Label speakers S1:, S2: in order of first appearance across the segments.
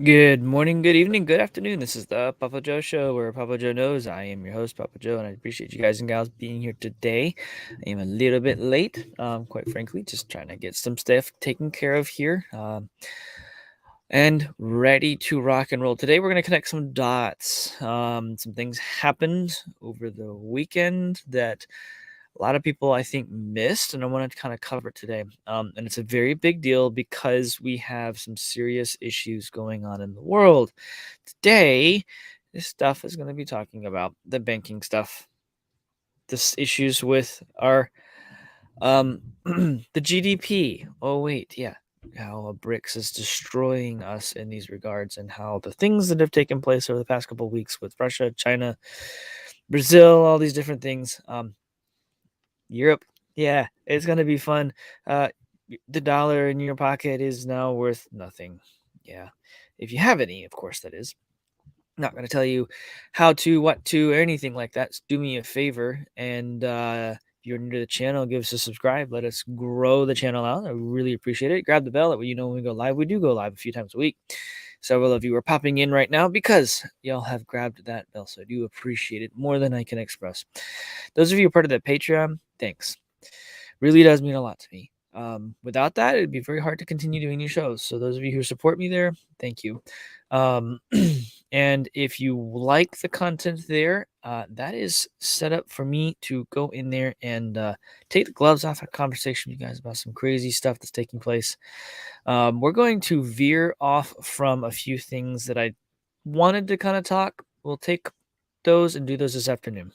S1: Good morning, good evening, good afternoon. This is the PAPAJO Show, where PAPAJO knows. I am your host, PAPAJO, and I appreciate you guys and gals being here today. I am a little bit late, quite frankly, just trying to get some stuff taken care of here, and ready to rock and roll. Today, we're going to connect some dots. Some things happened over the weekend that a lot of people, I think, missed, and I want to kind of cover it today. And it's a very big deal because we have some serious issues going on in the world. Today, this stuff is going to be talking about the banking stuff, this issues with our the GDP. Oh wait, yeah, how BRICS is destroying us in these regards, and how the things that have taken place over the past couple of weeks with Russia, China, Brazil, all these different things. Europe, yeah, it's gonna be fun. Uh, the dollar in your pocket is now worth nothing. Yeah, if you have any, of course, that is. Not gonna tell you how to, what to, or anything like that. Do me a favor, and if you're new to the channel, give us a subscribe. Let us grow the channel out. I really appreciate it. Grab the bell that way you know when we go live. We do go live a few times a week. Several of you are popping in right now because y'all have grabbed that bell, so I do appreciate it more than I can express. Those of you who are part of that Patreon, thanks. Really does mean a lot to me. Without that, it'd be very hard to continue doing these shows. So those of you who support me there, thank you. And if you like the content there, that is set up for me to go in there and take the gloves off a conversation with you guys about some crazy stuff that's taking place. We're going to veer off from a few things that I wanted to kind of talk. We'll take those and do those this afternoon.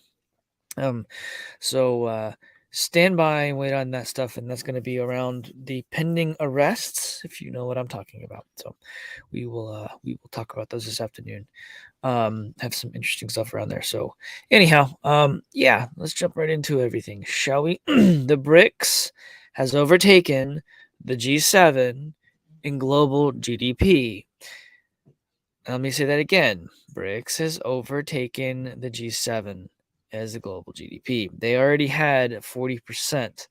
S1: So stand by and wait on that stuff, and that's going to be around the pending arrests, if you know what I'm talking about. So we will talk about those this afternoon. Have some interesting stuff around there. So anyhow, yeah, let's jump right into everything, shall we? The BRICS has overtaken the G7 in global GDP. Let me say that again. BRICS has overtaken the G7 as the global GDP. They already had 40%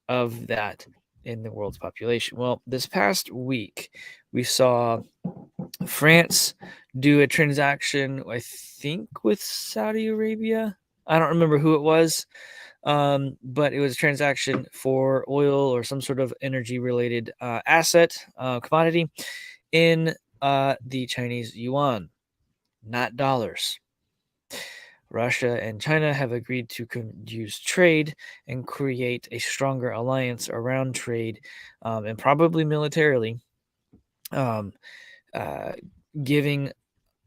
S1: of that in the world's population. Well, this past week, we saw France do a transaction, I think, with Saudi Arabia. I don't remember who it was, but it was a transaction for oil or some sort of energy-related asset, commodity, in the Chinese yuan, not dollars. Russia and China have agreed to use trade and create a stronger alliance around trade, and probably militarily, um, uh, giving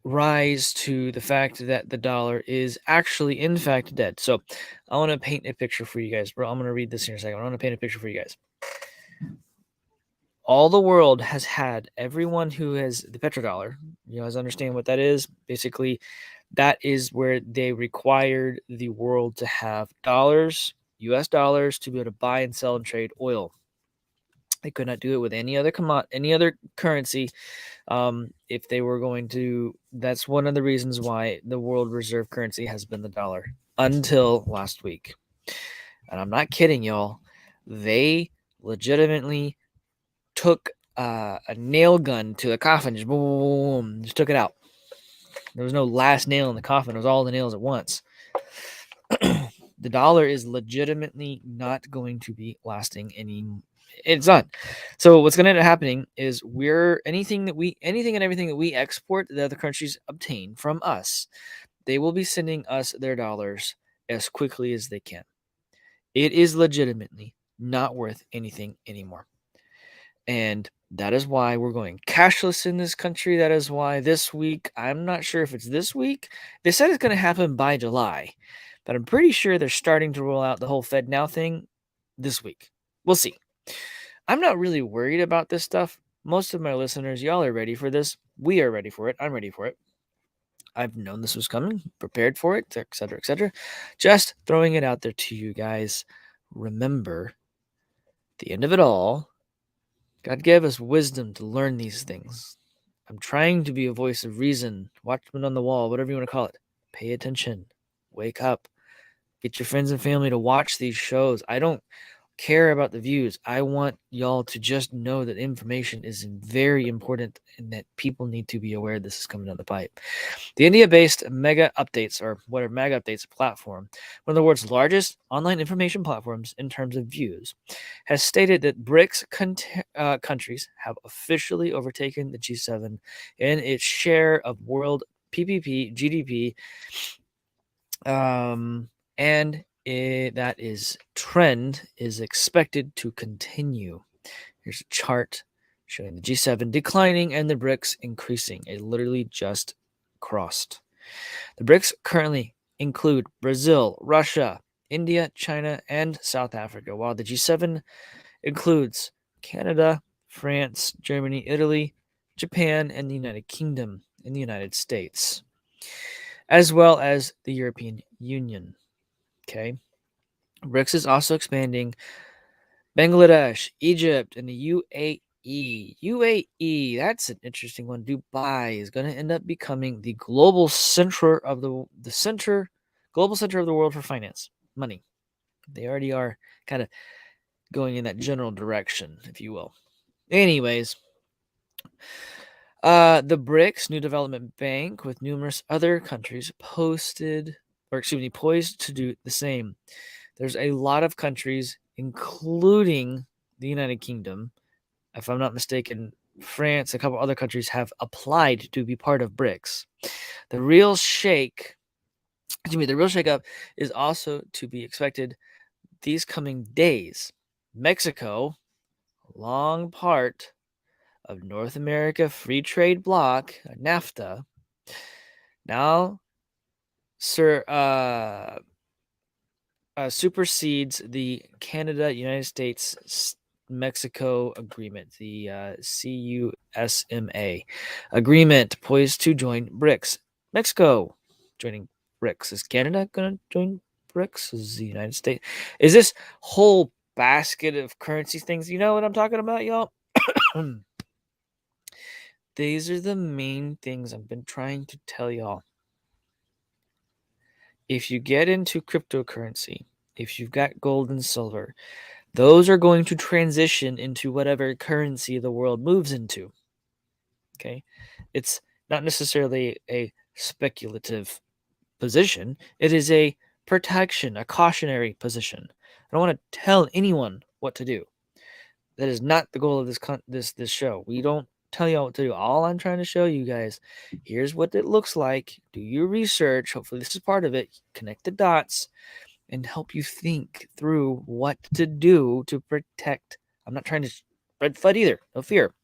S1: rise to the fact that the dollar is actually, in fact, dead. So I want to paint a picture for you guys, bro. I'm going to read this here in a second. I want to paint a picture for you guys. All the world has had, everyone who has the petrodollar, you guys understand what that is? Basically, that is where they required the world to have dollars, US dollars, to be able to buy and sell and trade oil. They could not do it with any other currency. If they were going to, that's one of the reasons why the world reserve currency has been the dollar until last week. And I'm not kidding, y'all. They legitimately took a nail gun to the coffin, just boom, boom, boom, just took it out. There was no last nail in the coffin. It was all the nails at once. The dollar is legitimately not going to be lasting any. It's done. So what's going to end up happening is anything and everything that we export that other countries obtain from us, they will be sending us their dollars as quickly as they can. It is legitimately not worth anything anymore. And that is why we're going cashless in this country. That is why this week, I'm not sure if it's this week. They said it's going to happen by July, but I'm pretty sure they're starting to roll out the whole Fed Now thing this week. We'll see. I'm not really worried about this stuff. Most of my listeners, y'all are ready for this. We are ready for it. I'm ready for it. I've known this was coming, prepared for it, etc., etc. Just throwing it out there to you guys. Remember, the end of it all, God gave us wisdom to learn these things. I'm trying to be a voice of reason, watchman on the wall, whatever you want to call it. Pay attention. Wake up. Get your friends and family to watch these shows. I don't care about the views. I want y'all to just know that information is very important and that people need to be aware this is coming down the pipe. The India-based Mega Updates, or whatever Mega Updates platform, one of the world's largest online information platforms in terms of views, has stated that BRICS countries have officially overtaken the G7 in its share of world PPP GDP, and that is trend is expected to continue. Here's a chart showing the G7 declining and the BRICS increasing. It literally just crossed. The BRICS currently include Brazil, Russia, India, China, and South Africa, while the G7 includes Canada, France, Germany, Italy, Japan, and the United Kingdom in the United States, as well as the European Union. Okay. BRICS is also expanding Bangladesh, Egypt, and the UAE. UAE, that's an interesting one. Dubai is going to end up becoming the global center of global center of the world for finance, money. They already are kind of going in that general direction, if you will. Anyways, the BRICS New Development Bank, with numerous other countries poised to do the same. There's a lot of countries, including the United Kingdom, if I'm not mistaken, France, a couple other countries have applied to be part of BRICS. The real shakeup is also to be expected these coming days. Mexico, long part of North America Free Trade Bloc, NAFTA, now supersedes the Canada-United States-Mexico agreement, the CUSMA agreement, poised to join BRICS. Mexico joining BRICS. Is Canada going to join BRICS? Is the United States? Is this whole basket of currency things? You know what I'm talking about, y'all? These are the main things I've been trying to tell y'all. If you get into cryptocurrency, if you've got gold and silver, those are going to transition into whatever currency the world moves into. Okay? It's not necessarily a speculative position, it is a protection, a cautionary position. I don't want to tell anyone what to do. That is not the goal of this show. We don't tell you what to do. All I'm trying to show you guys, here's what it looks like. Do your research. Hopefully this is part of it. Connect the dots and help you think through what to do to protect. I'm not trying to spread FUD either. No fear.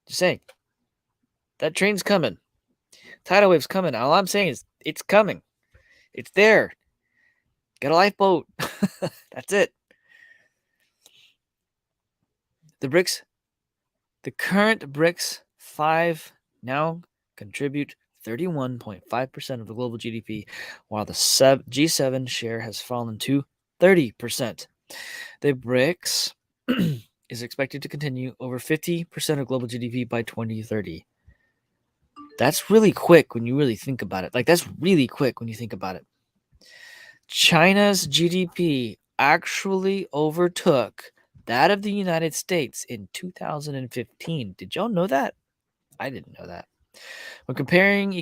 S1: Just saying. That train's coming. Tidal wave's coming. All I'm saying is it's coming. It's there. Get a lifeboat. That's it. The current BRICS 5 now contribute 31.5% of the global GDP, while the G7 share has fallen to 30%. The BRICS is expected to continue over 50% of global GDP by 2030. That's really quick when you really think about it. That's really quick when you think about it. China's GDP actually overtook that of the United States in 2015. Did y'all know that? I didn't know that. When comparing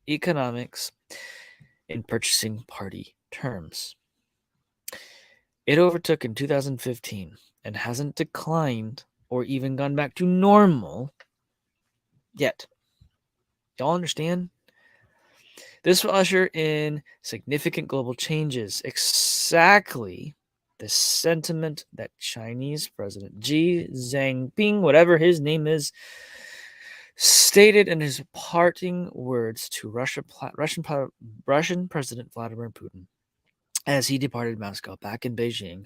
S1: economics in purchasing party terms, it overtook in 2015 and hasn't declined or even gone back to normal yet. Y'all understand? This will usher in significant global changes. Exactly the sentiment that Chinese President Xi Jinping, whatever his name is, stated in his parting words to Russian President Vladimir Putin as he departed Moscow back to Beijing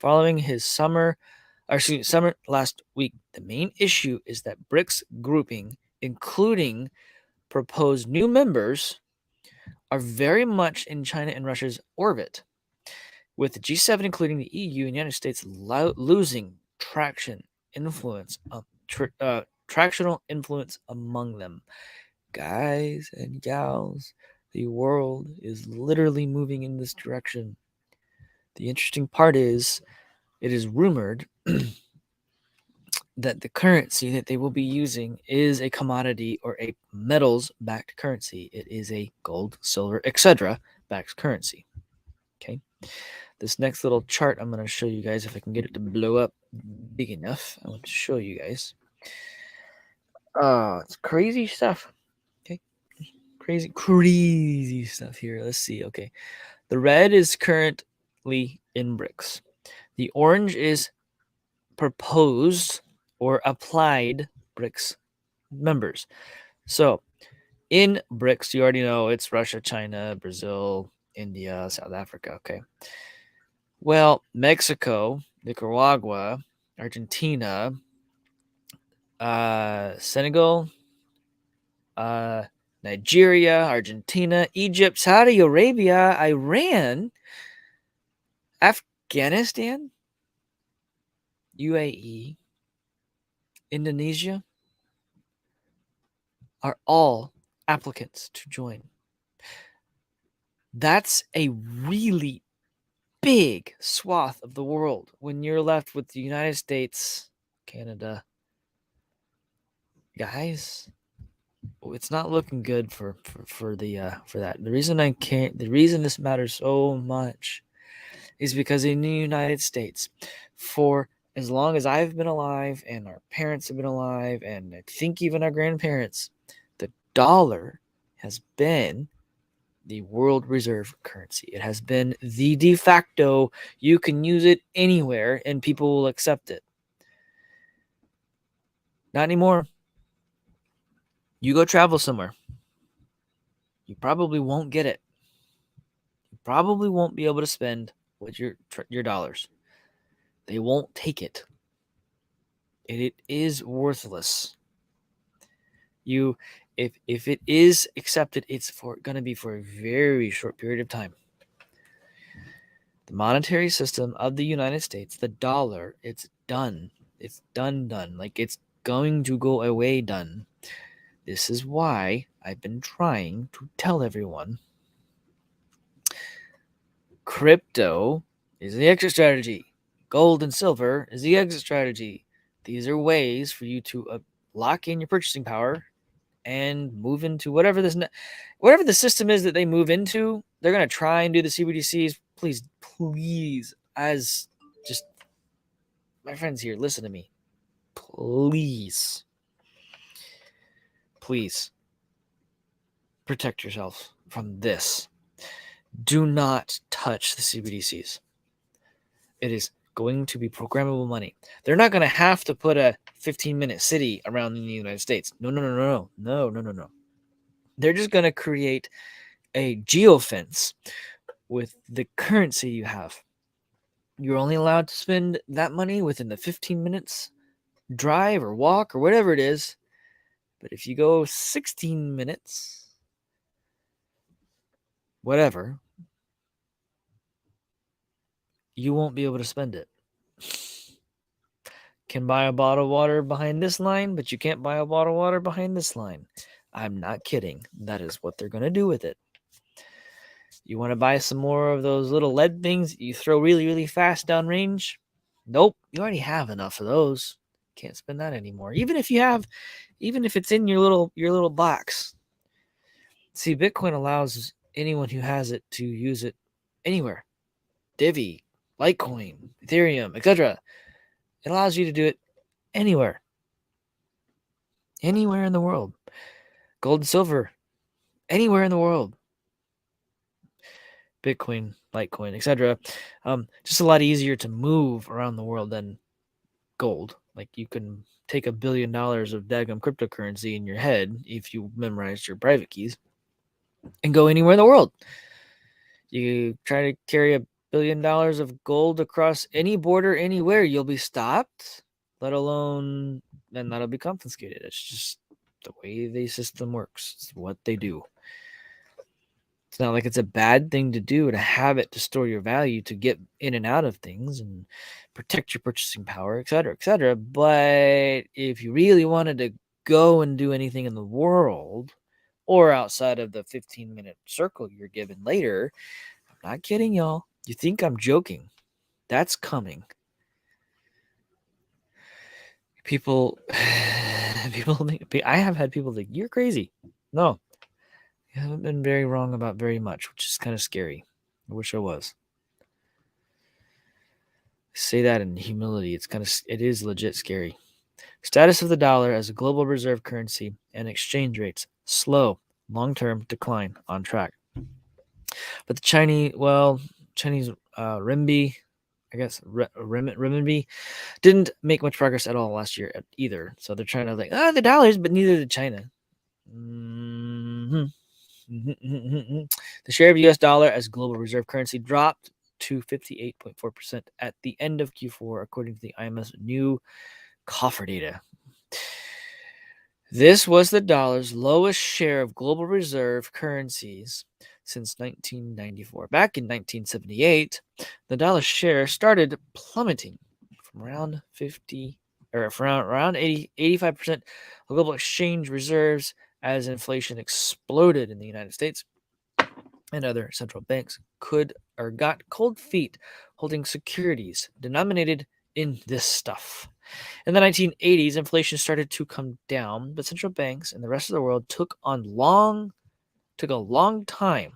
S1: following his summer last week. The main issue is that BRICS grouping, including proposed new members, are very much in China and Russia's orbit, with the G7, including the EU and the United States, losing tractional influence among them. Guys and gals, the world is literally moving in this direction. The interesting part is, it is rumored that the currency that they will be using is a commodity or a metals-backed currency. It is a gold, silver, etc. backed currency. Okay. This next little chart I'm going to show you guys, if I can get it to blow up big enough. I want to show you guys. It's crazy stuff. Okay. Crazy stuff here. Let's see. Okay. The red is currently in BRICS. The orange is proposed or applied BRICS members. So in BRICS, you already know it's Russia, China, Brazil, India, South Africa. Okay. Well, Mexico, Nicaragua, Argentina, Senegal, Nigeria, Argentina, Egypt, Saudi Arabia, Iran, Afghanistan, UAE, Indonesia are all applicants to join. That's a really big swath of the world when you're left with the United States, Canada. Guys, it's not looking good for that. The reason this matters so much is because in the United States, for as long as I've been alive and our parents have been alive, and I think even our grandparents, the dollar has been the world reserve currency. It has been the de facto. You can use it anywhere and people will accept it. Not anymore. You go travel somewhere, you probably won't get it. You probably won't be able to spend with your dollars. They won't take it. It is worthless. If it is accepted, it's going to be for a very short period of time. The monetary system of the United States, the dollar, it's done. It's done. Like, it's going to go away done. This is why I've been trying to tell everyone crypto is the exit strategy. Gold and silver is the exit strategy. These are ways for you to lock in your purchasing power and move into whatever the system is that they move into. They're going to try and do the CBDCs. Please, as just my friends here, listen to me. Please protect yourself from this. Do not touch the CBDCs. It is going to be programmable money. They're not going to have to put a 15-minute city around in the United States. No. They're just going to create a geofence with the currency you have. You're only allowed to spend that money within the 15 minutes drive or walk or whatever it is. But if you go 16 minutes, whatever, you won't be able to spend it. Can buy a bottle of water behind this line, but you can't buy a bottle of water behind this line. I'm not kidding. That is what they're going to do with it. You want to buy some more of those little lead things that you throw really, really fast downrange? Nope. You already have enough of those. Can't spend that anymore. Even if it's in your little box. See, Bitcoin allows anyone who has it to use it anywhere. Divi, Litecoin, Ethereum, etc. It allows you to do it anywhere. Anywhere in the world. Gold and silver, anywhere in the world. Bitcoin, Litecoin, etc. Just a lot easier to move around the world than gold. Like, you can take $1 billion of daggum cryptocurrency in your head if you memorized your private keys and go anywhere in the world. You try to carry $1 billion of gold across any border anywhere, you'll be stopped, let alone then that'll be confiscated. It's just the way the system works. It's what they do. It's not like it's a bad thing to do, to have it, to store your value, to get in and out of things and protect your purchasing power, etc., etc. But if you really wanted to go and do anything in the world or outside of the 15-minute circle you're given later, I'm not kidding, y'all. You think I'm joking? That's coming. People, I have had people think you're crazy. No, you haven't been very wrong about very much, which is kind of scary. I wish I was. Say that in humility. It is legit scary. Status of the dollar as a global reserve currency and exchange rates slow, long-term decline on track. But the Chinese renminbi, I guess renminbi didn't make much progress at all last year either. So they're trying to the dollars, but neither did China. Mm-hmm. The share of U.S. dollar as global reserve currency dropped to 58.4% at the end of Q4, according to the IMF's new coffer data. This was the dollar's lowest share of global reserve currencies since 1994. Back in 1978, the dollar's share started plummeting from around 85% of global exchange reserves as inflation exploded in the United States and other central banks got cold feet holding securities denominated in this stuff. In the 1980s, inflation started to come down, but central banks and the rest of the world took a long time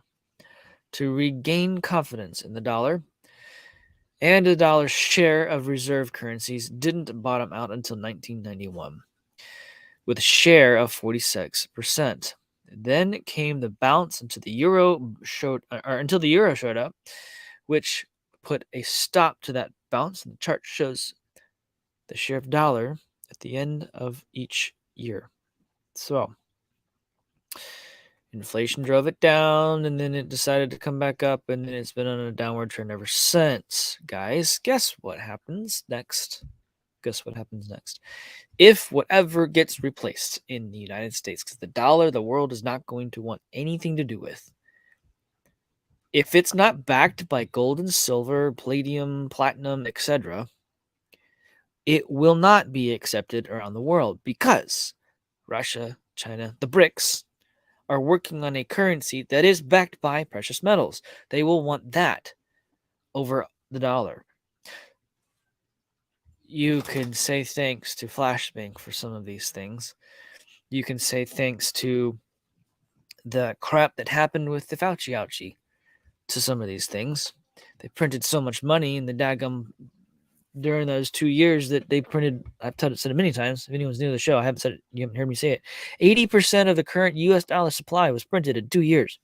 S1: to regain confidence in the dollar, and the dollar's share of reserve currencies didn't bottom out until 1991, with a share of 46%. Then came the bounce until the euro showed up, which put a stop to that bounce. And the chart shows the share of dollar at the end of each year. So inflation drove it down, and then it decided to come back up, and then it's been on a downward trend ever since. Guys, guess what happens next? If whatever gets replaced in the United States, because the dollar, the world is not going to want anything to do with. If it's not backed by gold and silver, palladium, platinum, etc., it will not be accepted around the world because Russia, China, the BRICS are working on a currency that is backed by precious metals. They will want that over the dollar. You can say thanks to Flashbank for some of these things. You can say thanks to the crap that happened with the Fauci ouchie to some of these things. They printed so much money in the daggum during those 2 years that they printed. I've said it many times. If anyone's new to the show, I haven't said it. You haven't heard me say it. 80% of the current U.S. dollar supply was printed in 2 years.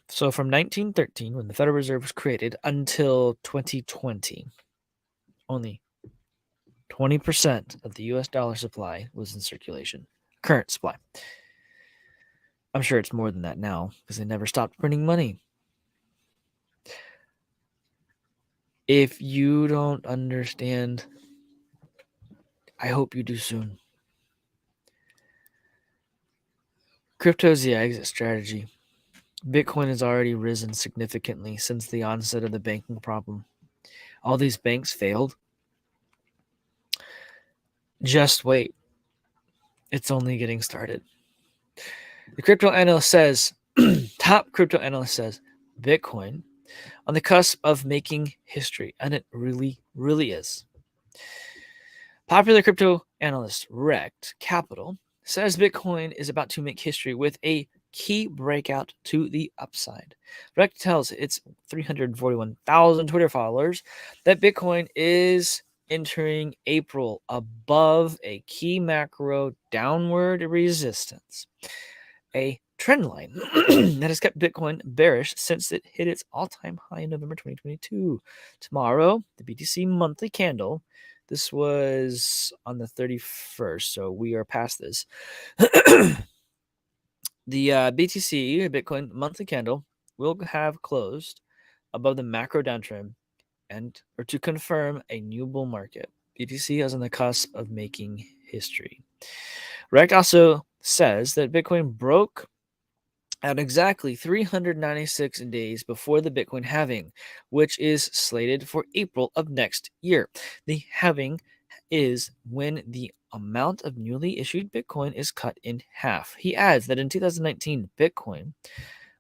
S1: So from 1913, when the Federal Reserve was created, until 2020, only 20% of the U.S. dollar supply was in circulation. Current supply. I'm sure it's more than that now because they never stopped printing money. If you don't understand, I hope you do soon. Crypto is the exit strategy. Bitcoin has already risen significantly since the onset of the banking problem. All these banks failed. Just wait. It's only getting started. The crypto analyst says, top crypto analyst says, Bitcoin on the cusp of making history. And it really, really is. Popular crypto analyst Rect Capital says Bitcoin is about to make history with a key breakout to the upside. Rect tells its 341,000 Twitter followers that Bitcoin is entering April above a key macro downward resistance, a trend line that has kept Bitcoin bearish since it hit its all-time high in November 2022. Tomorrow, the BTC monthly candle, this was on the 31st, so we are past this. The BTC, Bitcoin monthly candle, will have closed above the macro downtrend or to confirm a new bull market. BTC is on the cusp of making history. Rect also says that Bitcoin broke at exactly 396 days before the Bitcoin halving, which is slated for April of next year. The halving is when the amount of newly issued Bitcoin is cut in half. He adds that in 2019, Bitcoin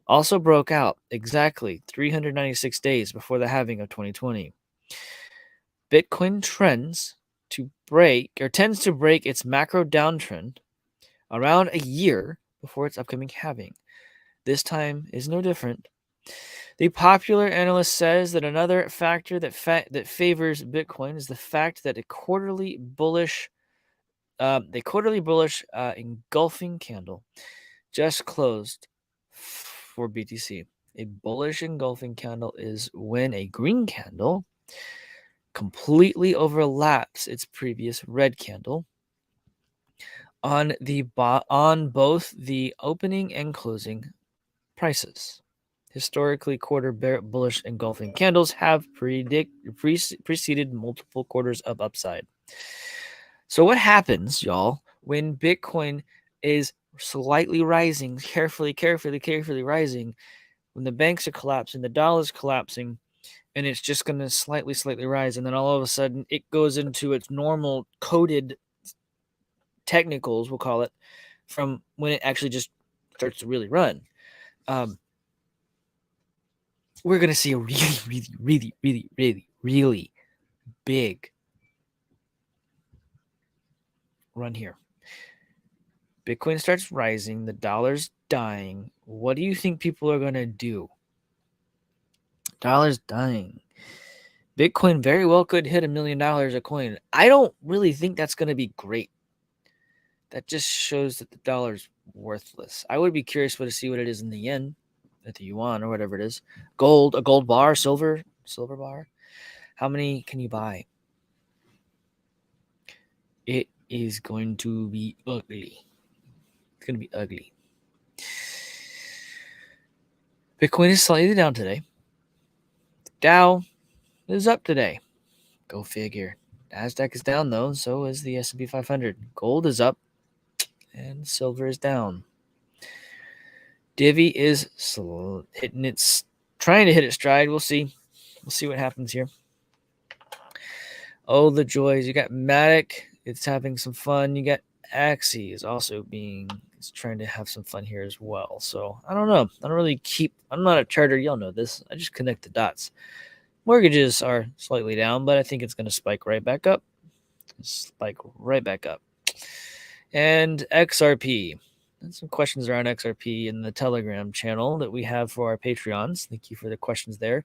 S1: also broke out exactly 396 days before the halving of 2020. Bitcoin tends to break its macro downtrend around a year before its upcoming halving. This time is no different. The popular analyst says that another factor that favors Bitcoin is the fact that the quarterly bullish engulfing candle just closed for BTC. A bullish engulfing candle is when a green candle completely overlaps its previous red candle on both the opening and closing prices. Historically, bullish engulfing candles have preceded multiple quarters of upside. So what happens, y'all, when Bitcoin is slightly rising, carefully rising, when the banks are collapsing, the dollar's collapsing, and it's just going to slightly rise, and then all of a sudden it goes into its normal coded technicals, we'll call it, from when it actually just starts to really run. We're going to see a really big run here. Bitcoin starts rising, the dollar's dying. What do you think people are going to do? Dollar's dying. Bitcoin very well could hit $1 million a coin. I don't really think that's going to be great. That just shows that the dollar's worthless. I would be curious to see what it is in the yen, at the yuan, or whatever it is. Gold, a gold bar, silver bar. How many can you buy? It is going to be ugly. It's going to be ugly. Bitcoin is slightly down today. Dow is up today. Go figure. Nasdaq is down though, so is the S&P 500. Gold is up, and silver is down. Divvy is trying to hit its stride. We'll see. We'll see what happens here. Oh, the joys. You got Matic. It's having some fun. You got Axie is also trying to have some fun here as well. So I don't know. I'm not a charter. Y'all know this. I just connect the dots. Mortgages are slightly down, but I think it's going to spike right back up. And XRP. And some questions around XRP in the Telegram channel that we have for our Patreons. Thank you for the questions there.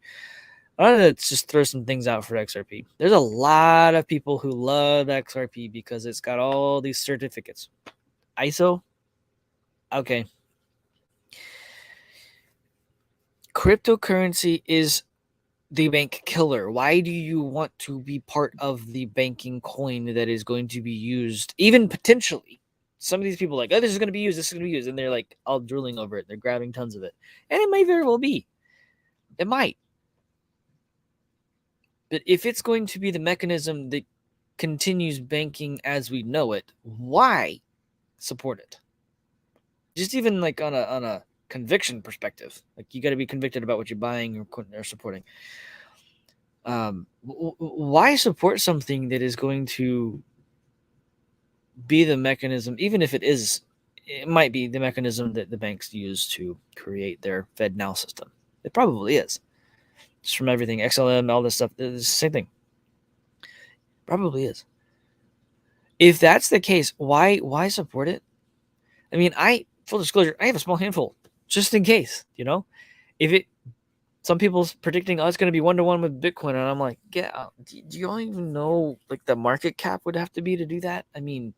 S1: Let's just throw some things out for XRP. There's a lot of people who love XRP because it's got all these certificates. ISO? Okay. Cryptocurrency is the bank killer. Why do you want to be part of the banking coin that is going to be used, even potentially? Some of these people are like, oh, this is going to be used, and they're like all drooling over it. They're grabbing tons of it. And it may very well be. It might. But if it's going to be the mechanism that continues banking as we know it, why support it? Just even like on a conviction perspective, like you got to be convicted about what you're buying or supporting. Why support something that is going to be the mechanism, even if it might be the mechanism that the banks use to create their FedNow system? It probably is. Just from everything, XLM, all this stuff, it's the same thing. Probably is. If that's the case, why support it? I mean, full disclosure, I have a small handful, just in case, some people's predicting, it's going to be 1-to-1 with Bitcoin, and I'm like, yeah, do you all even know like the market cap would have to be to do that? I mean,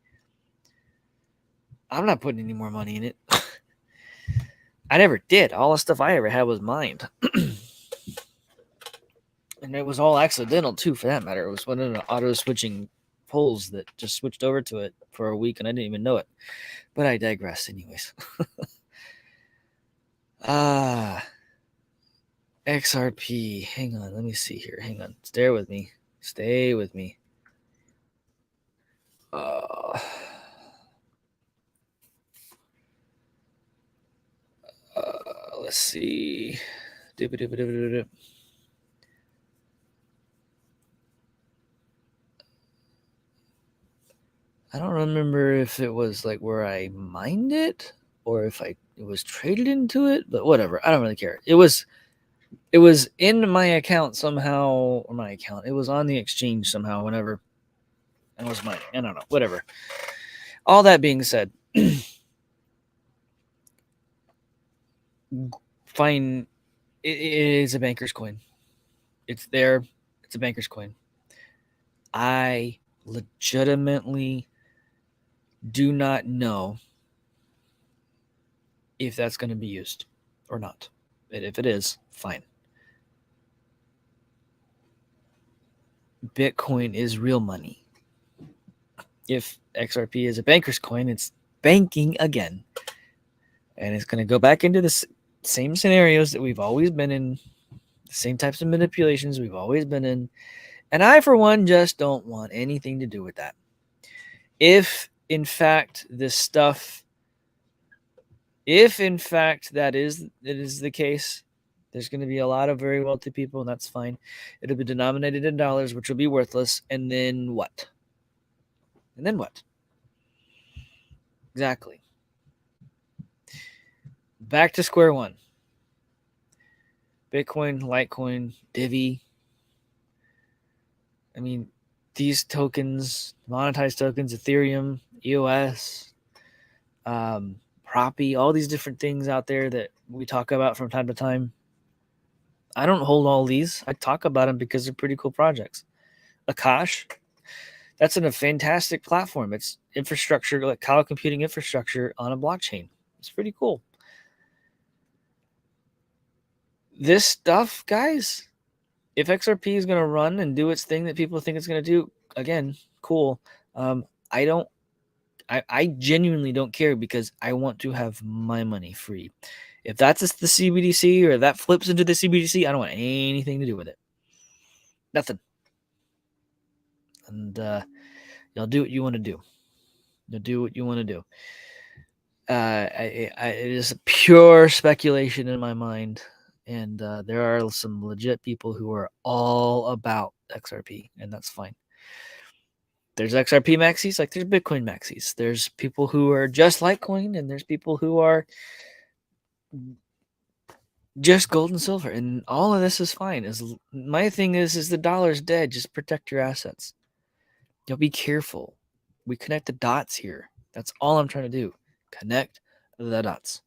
S1: I'm not putting any more money in it. I never did. All the stuff I ever had was mined. And it was all accidental too, for that matter. It was one of the auto switching polls that just switched over to it for a week and I didn't even know it. But I digress anyways. XRP. Hang on, let me see here. Hang on. Stay with me. Let's see. I don't remember if it was like where I mined it or if it was traded into it, but whatever. I don't really care. It was in my account somehow, or my account. It was on the exchange somehow whenever I was mining. I don't know. Whatever. All that being said, fine. It is a banker's coin. It's there. It's a banker's coin. I legitimately do not know if that's going to be used or not. And if it is, fine. Bitcoin is real money. If XRP is a banker's coin, it's banking again. And it's going to go back into the same scenarios that we've always been in, the same types of manipulations we've always been in. And I, for one, just don't want anything to do with that. If, in fact, this stuff, if, in fact, that is the case, there's going to be a lot of very wealthy people, and that's fine. It'll be denominated in dollars, which will be worthless. And then what? And then what? Exactly. Back to square one. Bitcoin, Litecoin, Divi. I mean, these tokens, monetized tokens, Ethereum, EOS, Proppy, all these different things out there that we talk about from time to time. I don't hold all these. I talk about them because they're pretty cool projects. Akash, that's a fantastic platform. It's infrastructure, like cloud computing infrastructure on a blockchain. It's pretty cool. This stuff, guys, if XRP is going to run and do its thing that people think it's going to do, again, cool. I genuinely don't care because I want to have my money free. If that's the CBDC or that flips into the CBDC, I don't want anything to do with it. Nothing. And you'll do what you want to do. You'll do what you want to do. It is pure speculation in my mind. And there are some legit people who are all about XRP, and that's fine. There's XRP maxis, like there's Bitcoin maxis. There's people who are just Litecoin, and there's people who are just gold and silver, and all of this is fine. My thing is the dollar's dead. Just protect your assets. You'll be careful. We connect the dots here. That's all I'm trying to do. Connect the dots.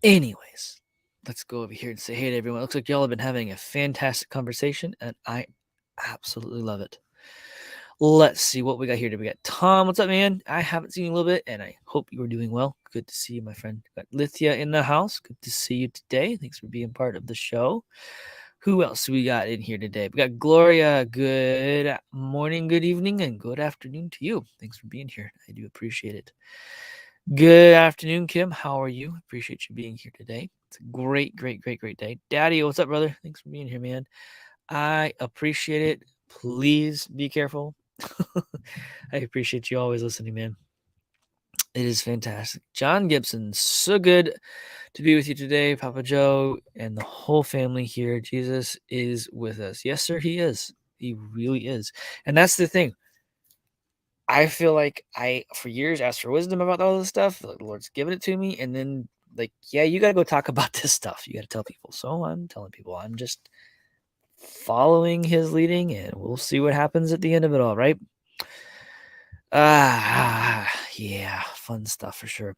S1: Anyways, let's go over here and say hey to everyone. It looks like y'all have been having a fantastic conversation, and I absolutely love it. Let's see what we got here. We got Tom. What's up, man? I haven't seen you in a little bit, and I hope you are doing well. Good to see you, my friend. Got Lithia in the house. Good to see you today. Thanks for being part of the show. Who else we got in here today? We got Gloria. Good morning, good evening, and good afternoon to you. Thanks for being here. I do appreciate it. Good afternoon, Kim. How are you? Appreciate you being here today. It's a great day. Daddy, what's up, brother? Thanks for being here, man. I appreciate it. Please be careful. I appreciate you always listening, man. It is fantastic. John Gibson, so good to be with you today, Papa Joe, and the whole family here. Jesus is with us. Yes, sir, he is. He really is. And that's the thing. I feel like I, for years, asked for wisdom about all this stuff. The Lord's given it to me. And then, like, yeah, you got to go talk about this stuff. You got to tell people. So I'm telling people. I'm just following his leading, and we'll see what happens at the end of it all, right? Yeah, fun stuff for sure.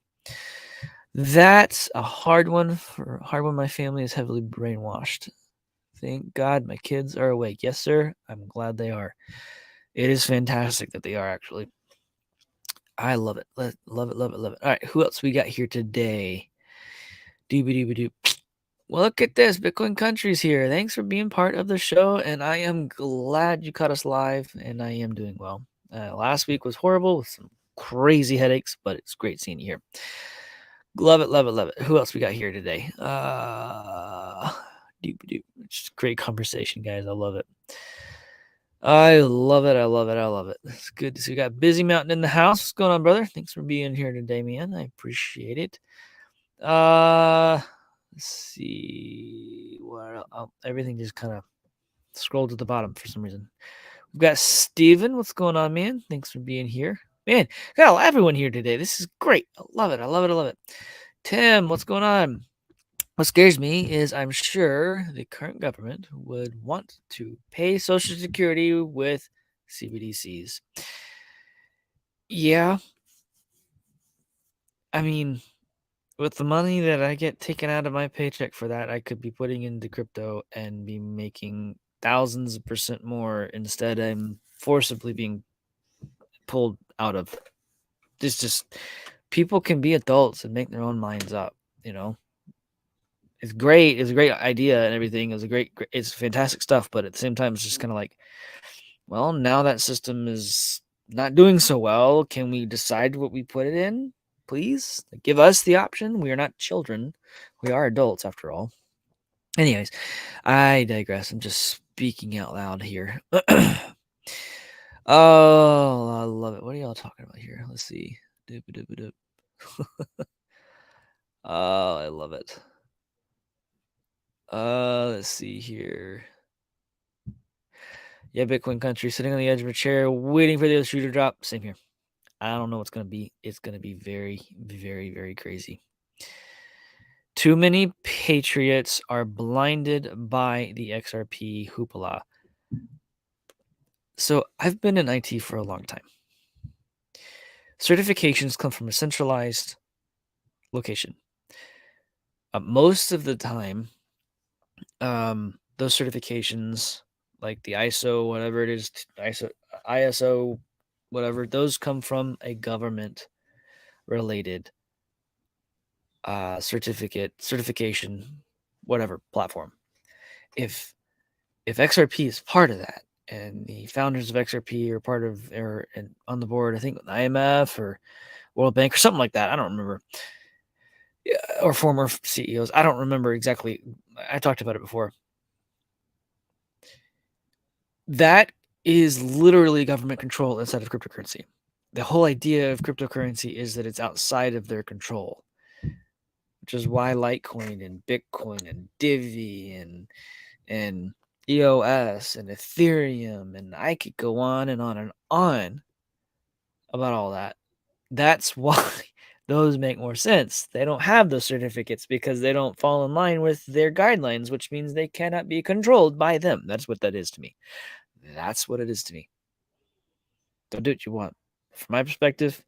S1: That's a hard one. My family is heavily brainwashed. Thank God my kids are awake. Yes, sir. I'm glad they are. It is fantastic that they are, actually. I love it. Love it. All right, who else we got here today? Doobie-doobie-doo. Well, look at this. Bitcoin Country's here. Thanks for being part of the show, and I am glad you caught us live, and I am doing well. Last week was horrible with some crazy headaches, but it's great seeing you here. Love it. Who else we got here today? It's great conversation, guys. I love it. It's good to see we got Busy Mountain in the house. What's going on, brother? Thanks for being here today, man. I appreciate it. Let's see. Everything just kind of scrolled to the bottom for some reason. We've got Steven. What's going on, man? Thanks for being here. Man, got everyone here today. This is great. I love it. I love it. I love it. Tim, what's going on? What scares me is I'm sure the current government would want to pay Social Security with CBDCs. Yeah, I mean, with the money that I get taken out of my paycheck for that, I could be putting into crypto and be making thousands of percent more. Instead, I'm forcibly being pulled out of. This just people can be adults and make their own minds up. You know, it's great. It's a great idea and everything. It's fantastic stuff. But at the same time, it's just kind of like, well, now that system is not doing so well. Can we decide what we put it in? Please give us the option. We are not children. We are adults after all. Anyways, I digress. I'm just speaking out loud here. Oh, I love it. What are y'all talking about here? Let's see. Doop-a-doop-a-doop. Oh, I love it. Let's see here. Yeah, Bitcoin country, sitting on the edge of a chair, waiting for the other shoe to drop. Same here. I don't know what's gonna be. It's gonna be very, very, very crazy. Too many patriots are blinded by the XRP hoopla. So I've been in IT for a long time. Certifications come from a centralized location. Most of the time, those certifications, like the ISO, whatever it is, ISO, whatever, those come from a government related certification, whatever platform. If XRP is part of that, and the founders of XRP are part of or on the board, I think IMF or World Bank or something like that. I don't remember. Or former CEOs. I don't remember exactly. I talked about it before. That is literally government control inside of cryptocurrency. The whole idea of cryptocurrency is that it's outside of their control, which is why Litecoin and Bitcoin and Divi and EOS and Ethereum, and I could go on and on and on about all that. That's why those make more sense. They don't have those certificates because they don't fall in line with their guidelines, which means they cannot be controlled by them. That's what that is to me. That's what it is to me. Don't do what you want. From my perspective,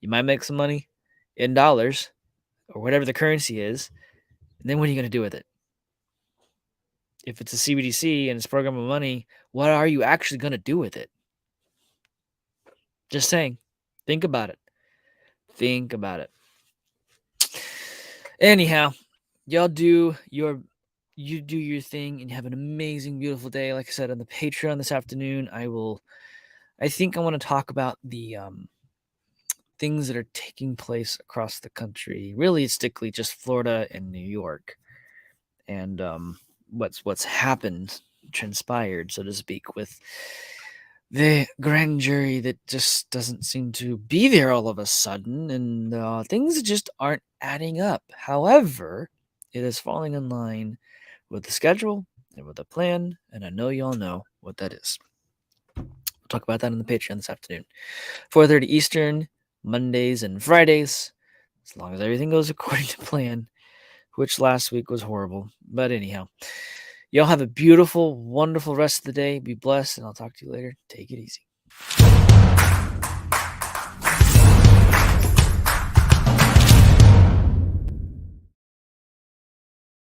S1: you might make some money in dollars or whatever the currency is, and then what are you going to do with it? If it's a CBDC and it's programmable money, what are you actually going to do with it? Just saying. Think about it. Think about it. Anyhow, y'all do your thing and you have an amazing, beautiful day. Like I said, on the Patreon this afternoon, I think I want to talk about the things that are taking place across the country, realistically just Florida and New York, and what's happened, transpired, so to speak, with the grand jury that just doesn't seem to be there all of a sudden, and things just aren't adding up. However, it is falling in line with the schedule and with the plan, and I know y'all know what that is. We'll talk about that on the Patreon this afternoon. 4:30 Eastern, Mondays and Fridays, as long as everything goes according to plan, which last week was horrible. But anyhow, y'all have a beautiful, wonderful rest of the day. Be blessed, and I'll talk to you later. Take it easy.